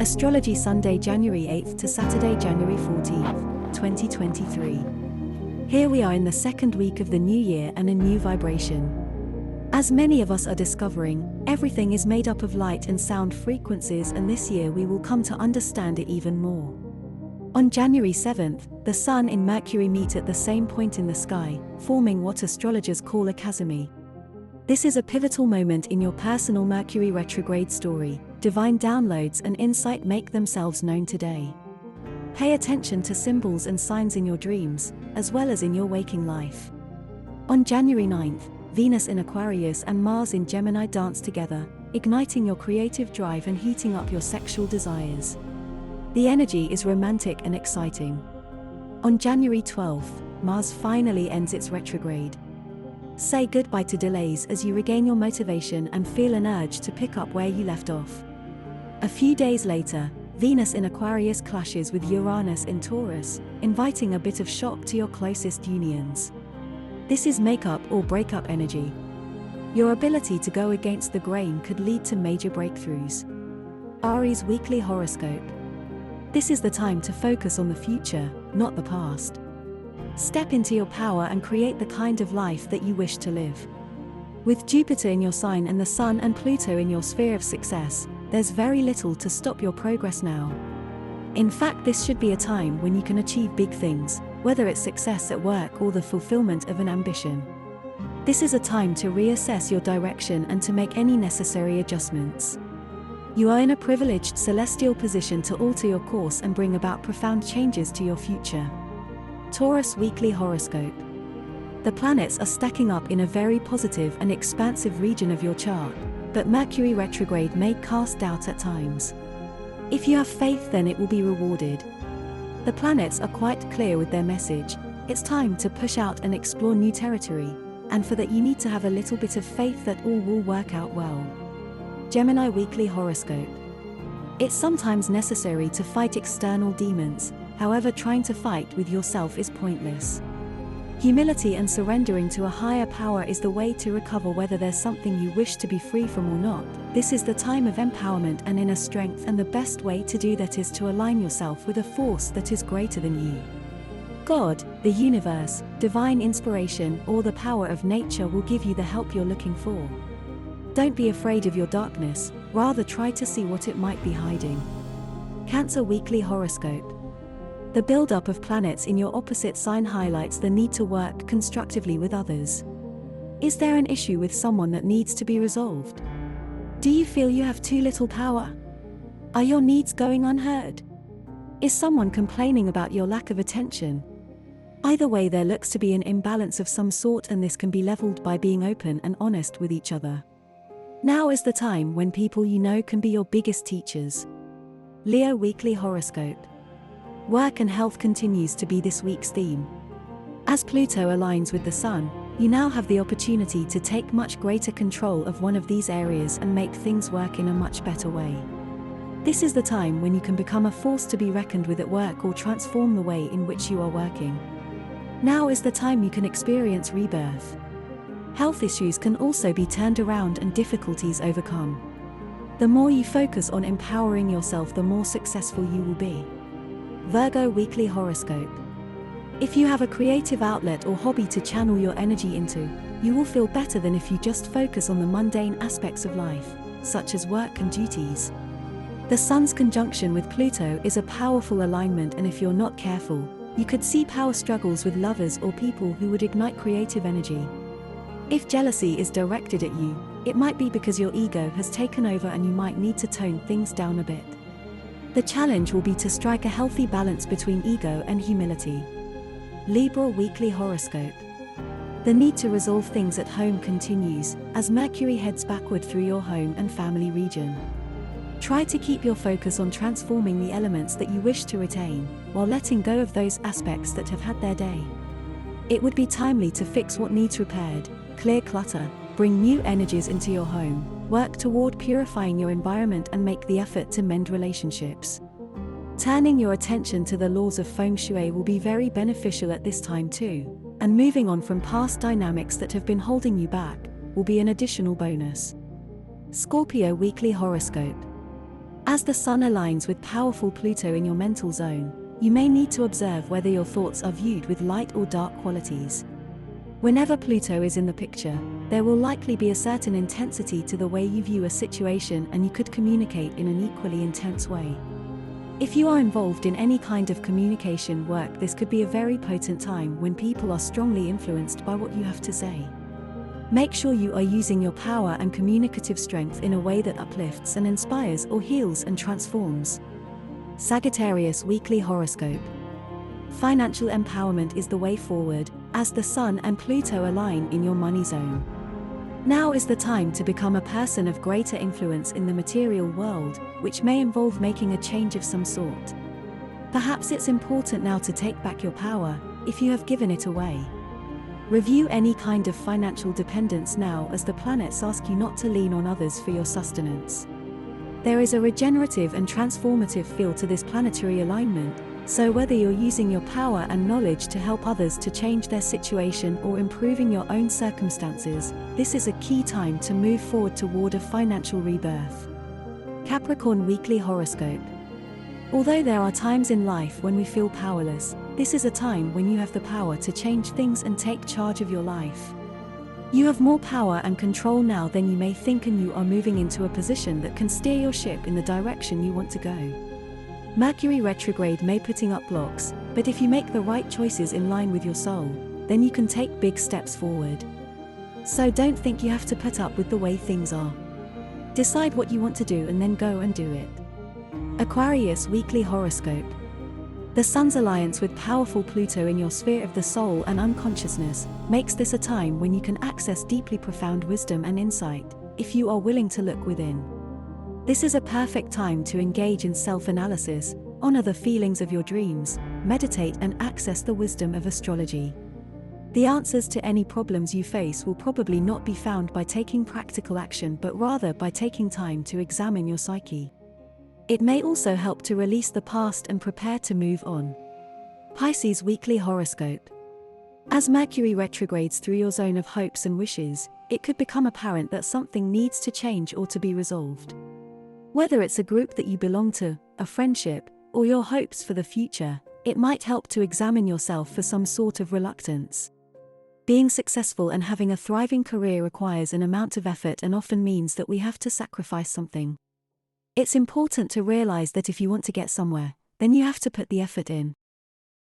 Astrology Sunday, January 8th to Saturday, January 14th, 2023. Here we are in the second week of the new year and a new vibration. As many of us are discovering, everything is made up of light and sound frequencies, and this year we will come to understand it even more. On January 7th, the Sun and Mercury meet at the same point in the sky, forming what astrologers call a chasm. This is a pivotal moment in your personal Mercury retrograde story. Divine downloads and insight make themselves known today. Pay attention to symbols and signs in your dreams, as well as in your waking life. On January 9th, Venus in Aquarius and Mars in Gemini dance together, igniting your creative drive and heating up your sexual desires. The energy is romantic and exciting. On January 12th, Mars finally ends its retrograde. Say goodbye to delays as you regain your motivation and feel an urge to pick up where you left off. A few days later, Venus in Aquarius clashes with Uranus in Taurus, inviting a bit of shock to your closest unions. This is make-up or break-up energy. Your ability to go against the grain could lead to major breakthroughs. Aries Weekly Horoscope. This is the time to focus on the future, not the past. Step into your power and create the kind of life that you wish to live. With Jupiter in your sign and the Sun and Pluto in your sphere of success, there's very little to stop your progress now. In fact, this should be a time when you can achieve big things, whether it's success at work or the fulfillment of an ambition. This is a time to reassess your direction and to make any necessary adjustments. You are in a privileged celestial position to alter your course and bring about profound changes to your future. Taurus Weekly Horoscope. The planets are stacking up in a very positive and expansive region of your chart, but Mercury retrograde may cast doubt at times. If you have faith, then it will be rewarded. The planets are quite clear with their message. It's time to push out and explore new territory, and for that you need to have a little bit of faith that all will work out well. Gemini Weekly Horoscope. It's sometimes necessary to fight external demons, however, trying to fight with yourself is pointless. Humility and surrendering to a higher power is the way to recover whether there's something you wish to be free from or not. This is the time of empowerment and inner strength, and the best way to do that is to align yourself with a force that is greater than you. God, the universe, divine inspiration, or the power of nature will give you the help you're looking for. Don't be afraid of your darkness, rather try to see what it might be hiding. Cancer Weekly Horoscope. The build-up of planets in your opposite sign highlights the need to work constructively with others. Is there an issue with someone that needs to be resolved? Do you feel you have too little power? Are your needs going unheard? Is someone complaining about your lack of attention? Either way, there looks to be an imbalance of some sort, and this can be leveled by being open and honest with each other. Now is the time when people you know can be your biggest teachers. Leo Weekly Horoscope. Work and health continues to be this week's theme. As Pluto aligns with the Sun, you now have the opportunity to take much greater control of one of these areas and make things work in a much better way. This is the time when you can become a force to be reckoned with at work or transform the way in which you are working. Now is the time you can experience rebirth. Health issues can also be turned around and difficulties overcome. The more you focus on empowering yourself, the more successful you will be. Virgo Weekly Horoscope. If you have a creative outlet or hobby to channel your energy into, you will feel better than if you just focus on the mundane aspects of life, such as work and duties. The Sun's conjunction with Pluto is a powerful alignment, and if you're not careful, you could see power struggles with lovers or people who would ignite creative energy. If jealousy is directed at you, it might be because your ego has taken over and you might need to tone things down a bit. The challenge will be to strike a healthy balance between ego and humility. Libra Weekly Horoscope. The need to resolve things at home continues, as Mercury heads backward through your home and family region. Try to keep your focus on transforming the elements that you wish to retain, while letting go of those aspects that have had their day. It would be timely to fix what needs repaired, clear clutter, bring new energies into your home, work toward purifying your environment, and make the effort to mend relationships. Turning your attention to the laws of feng shui will be very beneficial at this time too, and moving on from past dynamics that have been holding you back will be an additional bonus. Scorpio Weekly Horoscope. As the Sun aligns with powerful Pluto in your mental zone, you may need to observe whether your thoughts are viewed with light or dark qualities. Whenever Pluto is in the picture, there will likely be a certain intensity to the way you view a situation, and you could communicate in an equally intense way. If you are involved in any kind of communication work, this could be a very potent time when people are strongly influenced by what you have to say. Make sure you are using your power and communicative strength in a way that uplifts and inspires or heals and transforms. Sagittarius Weekly Horoscope. Financial empowerment is the way forward, as the Sun and Pluto align in your money zone. Now is the time to become a person of greater influence in the material world, which may involve making a change of some sort. Perhaps it's important now to take back your power, if you have given it away. Review any kind of financial dependence now, as the planets ask you not to lean on others for your sustenance. There is a regenerative and transformative feel to this planetary alignment, so whether you're using your power and knowledge to help others to change their situation or improving your own circumstances, this is a key time to move forward toward a financial rebirth. Capricorn Weekly Horoscope. Although there are times in life when we feel powerless, this is a time when you have the power to change things and take charge of your life. You have more power and control now than you may think, and you are moving into a position that can steer your ship in the direction you want to go. Mercury retrograde may putting up blocks, but if you make the right choices in line with your soul, then you can take big steps forward. So don't think you have to put up with the way things are. Decide what you want to do and then go and do it. Aquarius Weekly Horoscope. The Sun's alliance with powerful Pluto in your sphere of the soul and unconsciousness makes this a time when you can access deeply profound wisdom and insight, if you are willing to look within. This is a perfect time to engage in self-analysis, honor the feelings of your dreams, meditate and access the wisdom of astrology. The answers to any problems you face will probably not be found by taking practical action, but rather by taking time to examine your psyche. It may also help to release the past and prepare to move on. Pisces Weekly Horoscope. As Mercury retrogrades through your zone of hopes and wishes, it could become apparent that something needs to change or to be resolved. Whether it's a group that you belong to, a friendship, or your hopes for the future, it might help to examine yourself for some sort of reluctance. Being successful and having a thriving career requires an amount of effort and often means that we have to sacrifice something. It's important to realize that if you want to get somewhere, then you have to put the effort in.